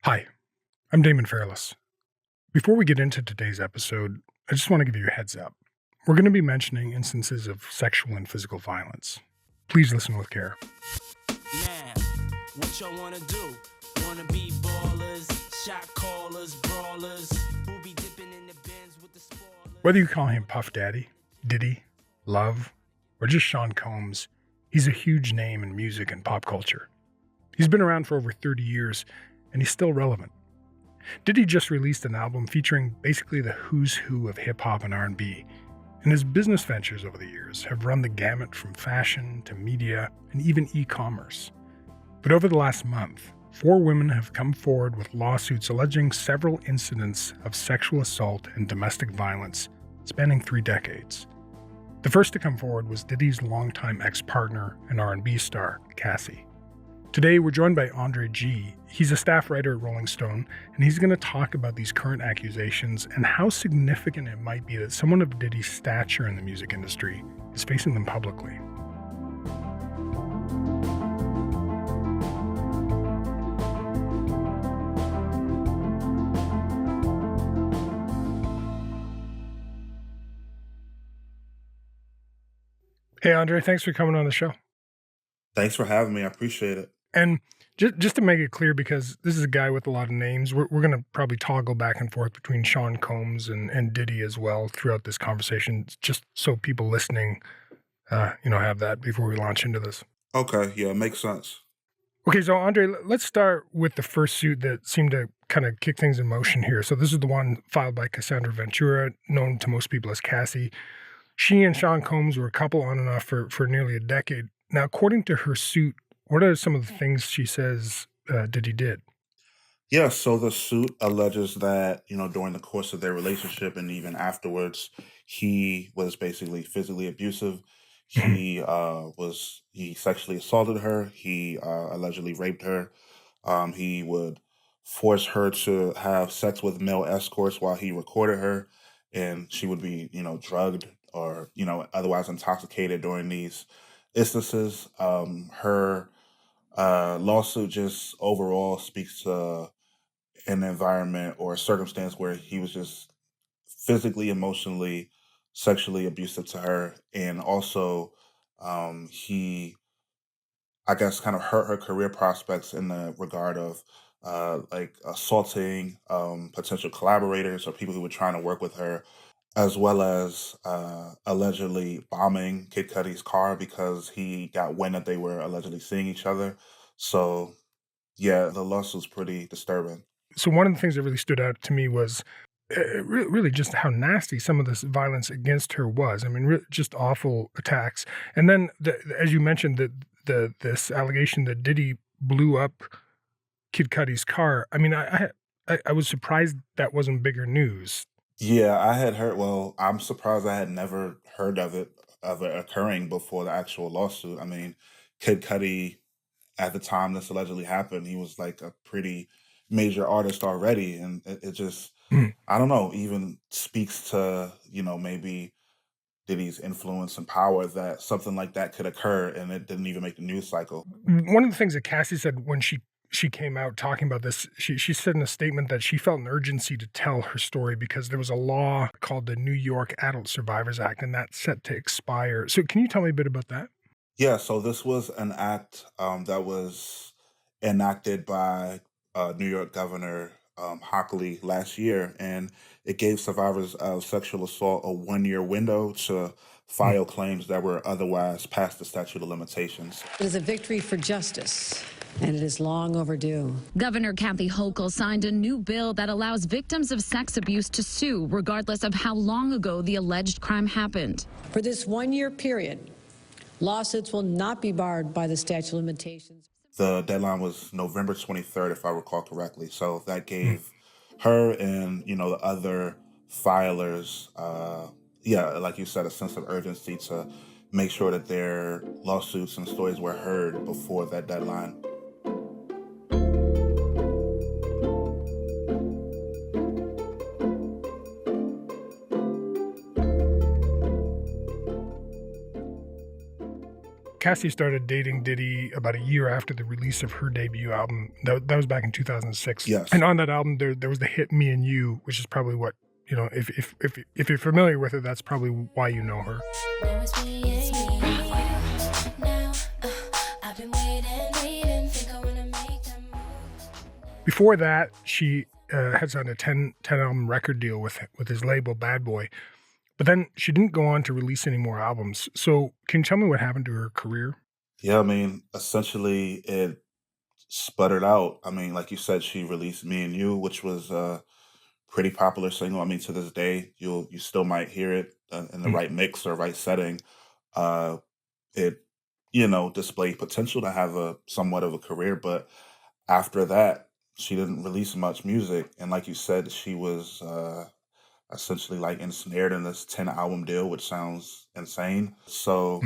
Hi, I'm Damon Fairless. Before we get into today's episode, I just want to give you a heads up. We're going to be mentioning instances of sexual and physical violence. Please listen with care. Now, what y'all wanna do? Wanna be ballers, shot callers, brawlers, who be dipping in the bins with the spoilers? Whether you call him Puff Daddy, Diddy, Love, or just Sean Combs, he's a huge name in music and pop culture. He's been around for over 30 years, and he's still relevant. Diddy just released an album featuring basically the who's who of hip-hop and R&B, and his business ventures over the years have run the gamut from fashion to media and even e-commerce. But over the last month, 4 women have come forward with lawsuits alleging several incidents of sexual assault and domestic violence spanning 3 decades. The first to come forward was Diddy's longtime ex-partner and R&B star, Cassie. Today, we're joined by Andre G. He's a staff writer at Rolling Stone, and he's going to talk about these current accusations and how significant it might be that someone of Diddy's stature in the music industry is facing them publicly. Hey, Andre, thanks for coming on the show. Thanks for having me. I appreciate it. And just to make it clear, because this is a guy with a lot of names, we're going to probably toggle back and forth between Sean Combs and Diddy as well throughout this conversation, just so people listening, have that before we launch into this. Okay, yeah, makes sense. Okay, so Andre, let's start with the first suit that seemed to kind of kick things in motion here. So this is the one filed by Cassandra Ventura, known to most people as Cassie. She and Sean Combs were a couple on and off for nearly a decade. Now, according to her suit, what are some of the things she says Diddy did? Yeah, so the suit alleges that, during the course of their relationship and even afterwards, he was basically physically abusive. He sexually assaulted her. He allegedly raped her. He would force her to have sex with male escorts while he recorded her, and she would be, drugged or, otherwise intoxicated during these instances. Her lawsuit just overall speaks to an environment or a circumstance where he was just physically, emotionally, sexually abusive to her. And also, he, I guess, kind of hurt her career prospects in the regard of assaulting potential collaborators or people who were trying to work with her, as well as allegedly bombing Kid Cudi's car because he got wind that they were allegedly seeing each other. So, yeah, the lawsuit's pretty disturbing. So one of the things that really stood out to me was really just how nasty some of this violence against her was. I mean, just awful attacks. And then, as you mentioned, this allegation that Diddy blew up Kid Cudi's car. I mean, I was surprised that wasn't bigger news. Yeah, I had heard. Well, I'm surprised I had never heard of it occurring before the actual lawsuit. I mean, Kid Cudi, at the time this allegedly happened, he was like a pretty major artist already, and it just, I don't know, even speaks to maybe Diddy's influence and power that something like that could occur, and it didn't even make the news cycle. One of the things that Cassie said when she came out talking about this, she said in a statement that she felt an urgency to tell her story because there was a law called the New York Adult Survivors Act, and that's set to expire. So can you tell me a bit about that? Yeah, so this was an act that was enacted by New York Governor Hockley last year, and it gave survivors of sexual assault a 1-year window to file claims that were otherwise past the statute of limitations. It is a victory for justice, and it is long overdue. Governor Kathy Hochul signed a new bill that allows victims of sex abuse to sue, regardless of how long ago the alleged crime happened. For this 1-year period, lawsuits will not be barred by the statute of limitations. The deadline was November 23rd, if I recall correctly. So that gave her and, the other filers, like you said, a sense of urgency to make sure that their lawsuits and stories were heard before that deadline. Cassie started dating Diddy about a year after the release of her debut album. That was back in 2006. Yes. And on that album, there was the hit "Me and You," which is probably what, if you're familiar with her, that's probably why you know her. Now it's me and you. Now, I've been waiting, think I wanna make that move. Before that, she had signed a 10 album record deal with his label Bad Boy. But then she didn't go on to release any more albums. So can you tell me what happened to her career? Yeah, I mean, essentially it sputtered out. I mean, like you said, she released "Me and You," which was a pretty popular single. I mean, to this day, you still might hear it in the right mix or right setting. Uh, it displayed potential to have a somewhat of a career, but after that, she didn't release much music. And like you said, she was essentially like ensnared in this 10 album deal, which sounds insane. So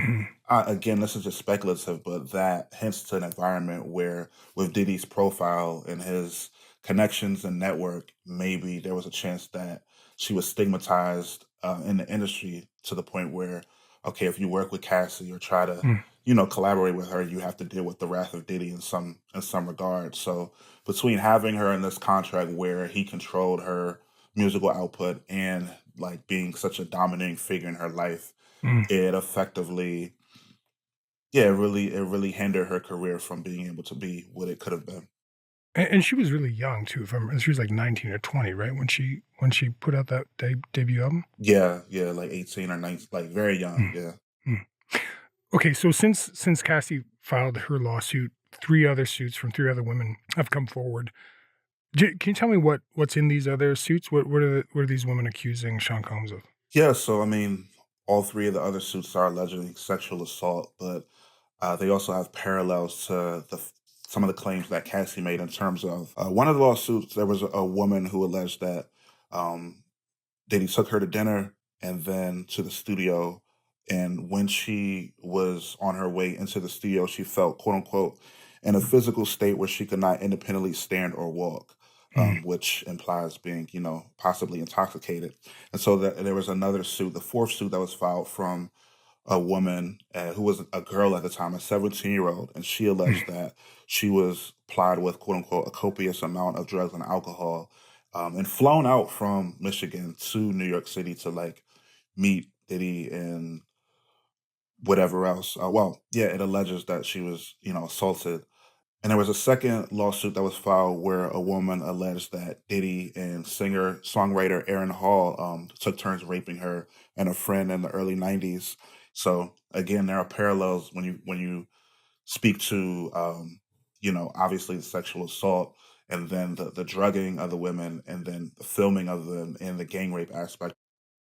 again, this is just speculative, but that hints to an environment where with Diddy's profile and his connections and network, maybe there was a chance that she was stigmatized in the industry to the point where, okay, if you work with Cassie or try to, collaborate with her, you have to deal with the wrath of Diddy in some regard. So between having her in this contract where he controlled her musical output and like being such a dominating figure in her life, it effectively, it really hindered her career from being able to be what it could have been. And she was really young too. If I remember, she was like 19 or 20, right? When she put out that debut album. Yeah, like 18 or 19, like very young. Yeah. Okay, so since Cassie filed her lawsuit, 3 other suits from 3 other women have come forward. Can you tell me what's in these other suits? What are these women accusing Sean Combs of? Yeah, so I mean, all 3 of the other suits are allegedly sexual assault, but they also have parallels to some of the claims that Cassie made in terms of one of the lawsuits. There was a woman who alleged that Diddy took her to dinner and then to the studio, and when she was on her way into the studio, she felt, quote unquote, in a physical state where she could not independently stand or walk. Which implies being, possibly intoxicated. And so there was another suit, the 4th suit that was filed from a woman who was a girl at the time, a 17-year-old, and she alleged that she was plied with, quote unquote, a copious amount of drugs and alcohol, and flown out from Michigan to New York City to like meet Diddy and whatever else. It alleges that she was, assaulted. And there was a second lawsuit that was filed where a woman alleged that Diddy and singer-songwriter Aaron Hall took turns raping her and a friend in the early 90s. So again, there are parallels when you speak to, obviously the sexual assault and then the drugging of the women and then the filming of them and the gang rape aspect.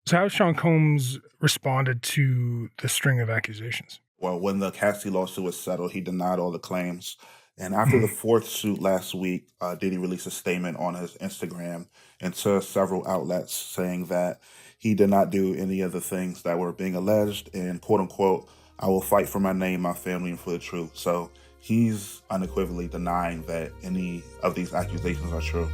So how has Sean Combs responded to the string of accusations? Well, when the Cassie lawsuit was settled, he denied all the claims. And after the 4th suit last week, Diddy released a statement on his Instagram and to several outlets saying that he did not do any of the things that were being alleged and, quote unquote, I will fight for my name, my family, and for the truth. So he's unequivocally denying that any of these accusations are true.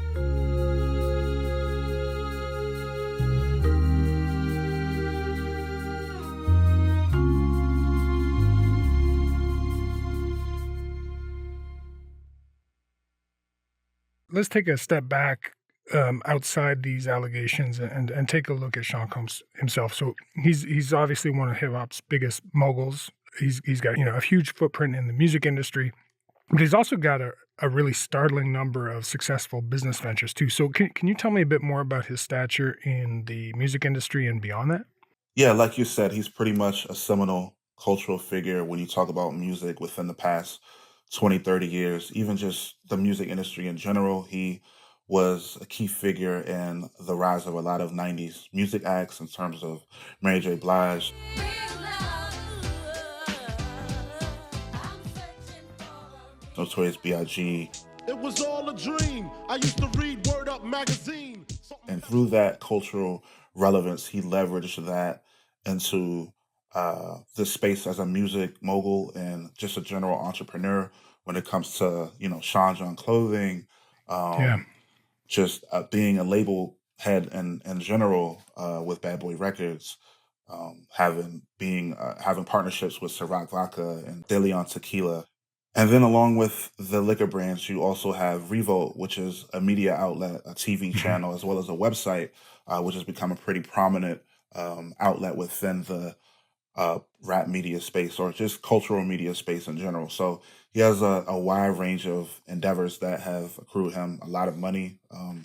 Let's take a step back outside these allegations and take a look at Sean Combs himself. So he's obviously one of hip hop's biggest moguls. He's got a huge footprint in the music industry, but he's also got a really startling number of successful business ventures too. So can you tell me a bit more about his stature in the music industry and beyond that? Yeah, like you said, he's pretty much a seminal cultural figure when you talk about music within the past 20, 30 years, even just the music industry in general. He was a key figure in the rise of a lot of 90s music acts in terms of Mary J. Blige, Notorious B.I.G. It was all a dream. I used to read Word Up magazine. And through that cultural relevance, he leveraged that into this space as a music mogul and just a general entrepreneur when it comes to, Sean John clothing, just being a label head in general with Bad Boy Records. having partnerships with Ciroc Vodka and De Leon Tequila. And then along with the liquor brands, you also have Revolt, which is a media outlet, a TV channel, as well as a website, which has become a pretty prominent outlet within the rap media space or just cultural media space in general. So he has a wide range of endeavors that have accrued him a lot of money.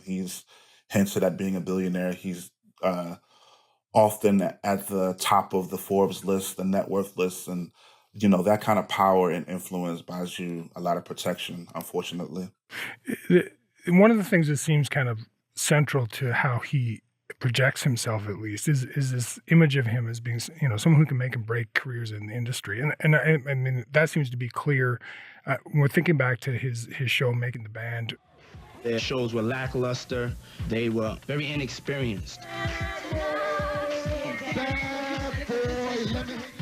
He's hinted at being a billionaire. He's often at the top of the Forbes list, the net worth list, and that kind of power and influence buys you a lot of protection, unfortunately. One of the things that seems kind of central to how he projects himself, at least, is this image of him as being, someone who can make and break careers in the industry, and I mean that seems to be clear. When we're thinking back to his show, Making the Band. Their shows were lackluster. They were very inexperienced.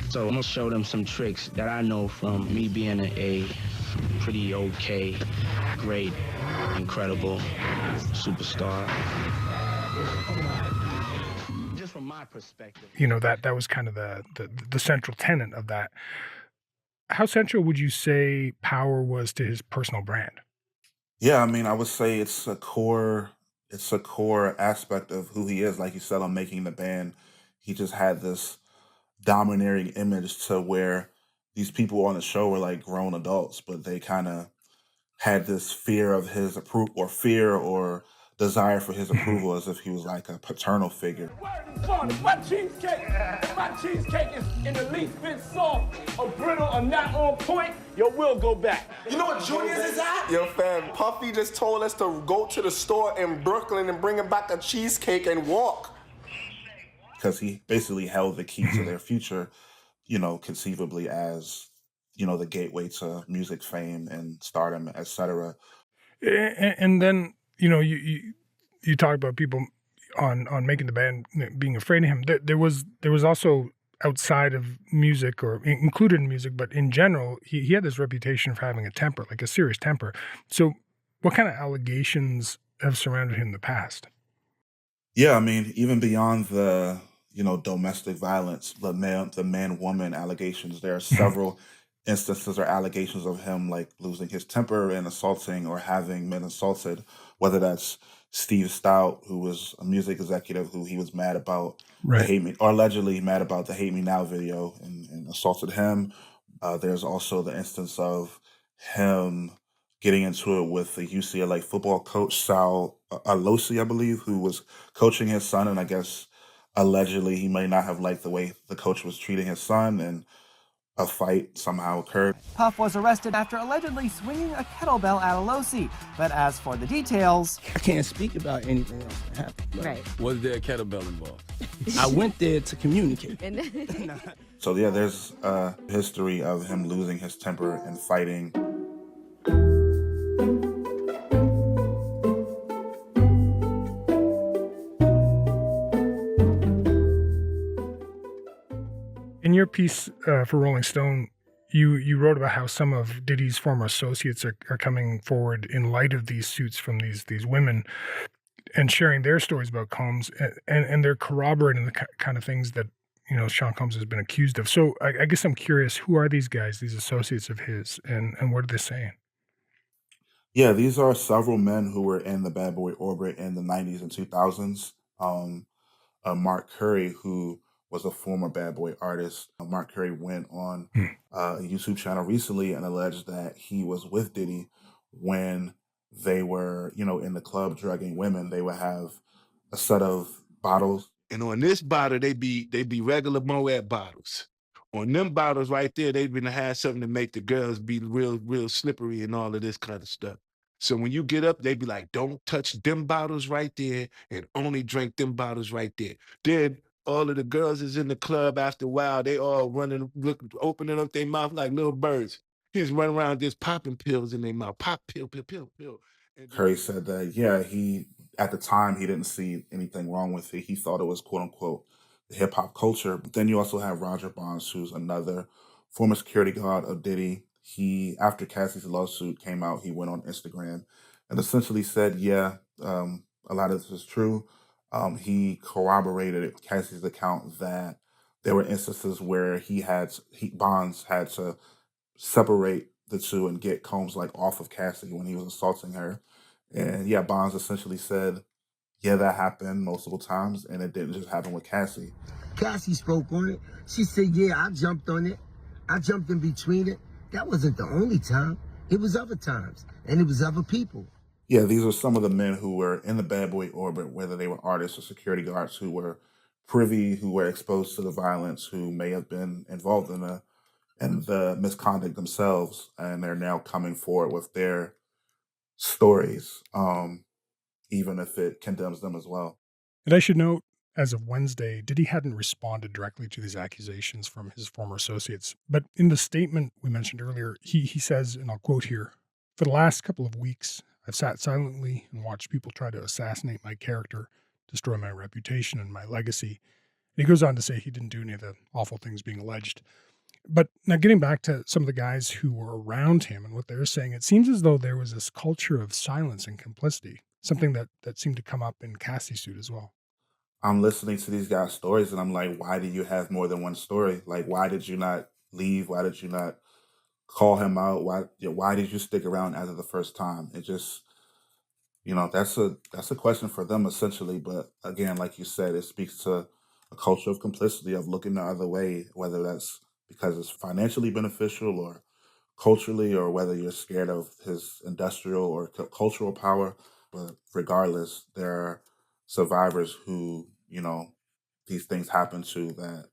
So I'm gonna show them some tricks that I know from me being a pretty okay, great, incredible superstar. Just from my perspective. That was kind of the central tenet of that. How central would you say power was to his personal brand? Yeah, I mean, I would say it's a core aspect of who he is. Like you said, on Making the Band, he just had this domineering image to where these people on the show were like grown adults, but they kind of had this fear of his approval, or fear or desire for his approval, as if he was like a paternal figure. My cheesecake is in the least bit soft or brittle or not on point. We'll go back. You know what Junior's is at? Yo, fam, Puffy just told us to go to the store in Brooklyn and bring him back a cheesecake and walk. Because he basically held the key to their future, conceivably as, the gateway to music fame and stardom, etc. And then, you talk about people on Making the Band being afraid of him. There was also, outside of music or included in music, but in general, he had this reputation for having a temper, like a serious temper. So what kind of allegations have surrounded him in the past? Yeah, I mean, even beyond the, domestic violence, the man-woman allegations, there are several instances or allegations of him like losing his temper and assaulting or having been assaulted, whether that's Steve Stout, who was a music executive who he was mad about the Hate Me, or allegedly mad about the Hate Me Now video and assaulted him. There's also the instance of him getting into it with the UCLA football coach, Sal Alosi, I believe, who was coaching his son. And I guess allegedly he may not have liked the way the coach was treating his son, and a fight somehow occurred. Puff was arrested after allegedly swinging a kettlebell at Alosi. But as for the details, I can't speak about anything else that happened. Right. Was there a kettlebell involved? I went there to communicate. So yeah, there's a history of him losing his temper and fighting. In your piece for Rolling Stone, you wrote about how some of Diddy's former associates are coming forward in light of these suits from these women and sharing their stories about Combs, and they're corroborating the kind of things that Sean Combs has been accused of. So I guess I'm curious, who are these guys, these associates of his, and what are they saying? Yeah, these are several men who were in the bad boy orbit in the 90s and 2000s. Mark Curry, who was a former bad boy artist. Mark Curry went on a YouTube channel recently and alleged that he was with Diddy when they were, in the club drugging women. They would have a set of bottles. And on this bottle, they be regular Moet bottles. On them bottles right there, they've been to have something to make the girls be real slippery and all of this kind of stuff. So when you get up, they be like, don't touch them bottles right there and only drink them bottles right there. Then all of the girls is in the club after a while, they all running, opening up their mouth like little birds. He just run around just popping pills in their mouth. Pop, pill. And Curry said that, yeah, at the time, he didn't see anything wrong with it. He thought it was, quote unquote, the hip hop culture. But then you also have Roger Bonds, who's another former security guard of Diddy. After Cassie's lawsuit came out, he went on Instagram and essentially said, yeah, a lot of this is true. He corroborated Cassie's account that there were instances where Bonds had to separate the two and get Combs like off of Cassie when he was assaulting her. And yeah, Bonds essentially said, yeah, that happened multiple times, and it didn't just happen with Cassie. Cassie spoke on it. She said, yeah, I jumped on it. I jumped in between it. That wasn't the only time. It was other times, and it was other people. Yeah, these are some of the men who were in the bad boy orbit, whether they were artists or security guards who were privy, who were exposed to the violence, who may have been involved in the misconduct themselves, and they're now coming forward with their stories, even if it condemns them as well. And I should note, as of Wednesday, Diddy hadn't responded directly to these accusations from his former associates. But in the statement we mentioned earlier, he says, and I'll quote here, "For the last couple of weeks, I've sat silently and watched people try to assassinate my character, destroy my reputation and my legacy." And he goes on to say he didn't do any of the awful things being alleged. But now getting back to some of the guys who were around him and what they're saying, it seems as though there was this culture of silence and complicity, something that seemed to come up in Cassie's suit as well. I'm listening to these guys' stories and I'm like, why do you have more than one story? Like, why did you not leave? Why did you not call him out? Why did you stick around after the first time? It just, that's a question for them essentially. But again, like you said, it speaks to a culture of complicity, of looking the other way, whether that's because it's financially beneficial or culturally, or whether you're scared of his industrial or cultural power. But regardless, there are survivors who, these things happen to, that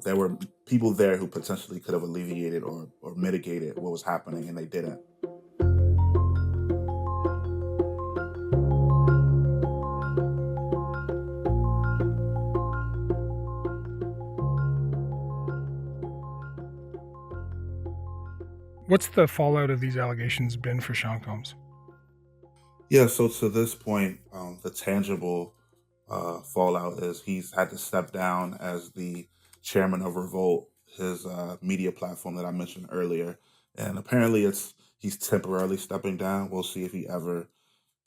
there were people there who potentially could have alleviated or mitigated what was happening, and they didn't. What's the fallout of these allegations been for Sean Combs? Yeah, so to this point, the tangible fallout is he's had to step down as the chairman of Revolt, his media platform that I mentioned earlier. And apparently he's temporarily stepping down. We'll see if he ever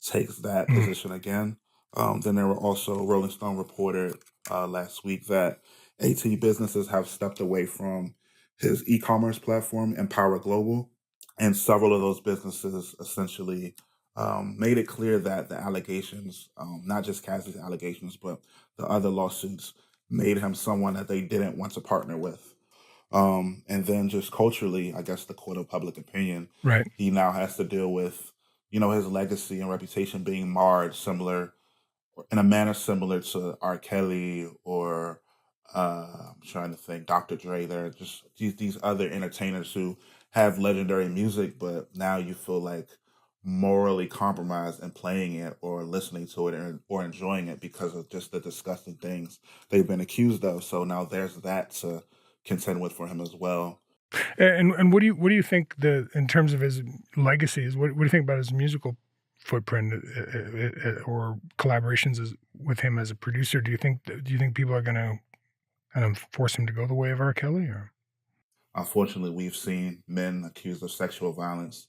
takes that position again. Then there were also, Rolling Stone reported last week that 18 businesses have stepped away from his e-commerce platform, Empower Global. And several of those businesses essentially made it clear that the allegations, not just Cassie's allegations, but the other lawsuits, made him someone that they didn't want to partner with. And then just culturally, I guess the court of public opinion, right, he now has to deal with, his legacy and reputation being marred in a manner similar to R. Kelly or I'm trying to think, Dr. Dre. There are just these other entertainers who have legendary music, but now you feel like morally compromised in playing it or listening to it or enjoying it because of just the disgusting things they've been accused of. So now there's that to contend with for him as well. And what do you think in terms of his legacy is? What do you think about his musical footprint or collaborations with him as a producer? Do you think people are going to kind of force him to go the way of R. Kelly? Or unfortunately, we've seen men accused of sexual violence,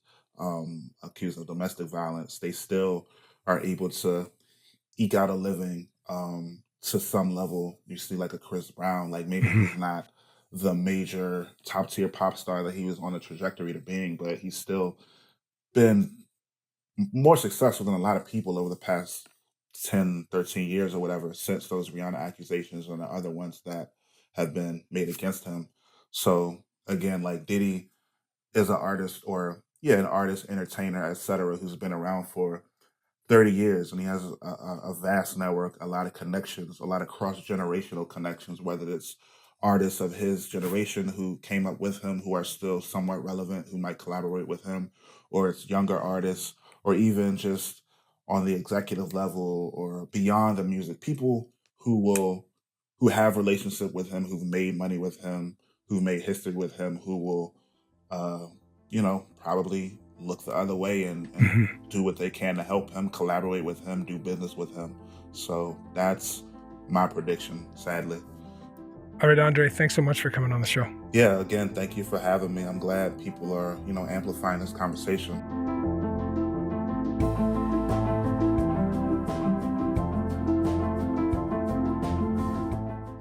accused of domestic violence. They still are able to eke out a living to some level. You see, like a Chris Brown, like maybe he's not the major top tier pop star that he was on a trajectory to being, but he's still been more successful than a lot of people over the past 10, 13 years or whatever, since those Rihanna accusations and the other ones that have been made against him. So again, like Diddy is an artist an artist, entertainer, etc., who's been around for 30 years, and he has a vast network, a lot of connections, a lot of cross-generational connections, whether it's artists of his generation who came up with him, who are still somewhat relevant, who might collaborate with him, or it's younger artists, or even just on the executive level or beyond the music, people who have relationship with him, who've made money with him, who've made history with him, who will, probably look the other way and do what they can to help him, collaborate with him, do business with him. So that's my prediction, sadly. All right, Andre, thanks so much for coming on the show. Yeah, again, thank you for having me. I'm glad people are, amplifying this conversation.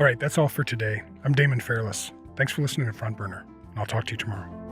All right, that's all for today. I'm Damon Fairless. Thanks for listening to Front Burner, and I'll talk to you tomorrow.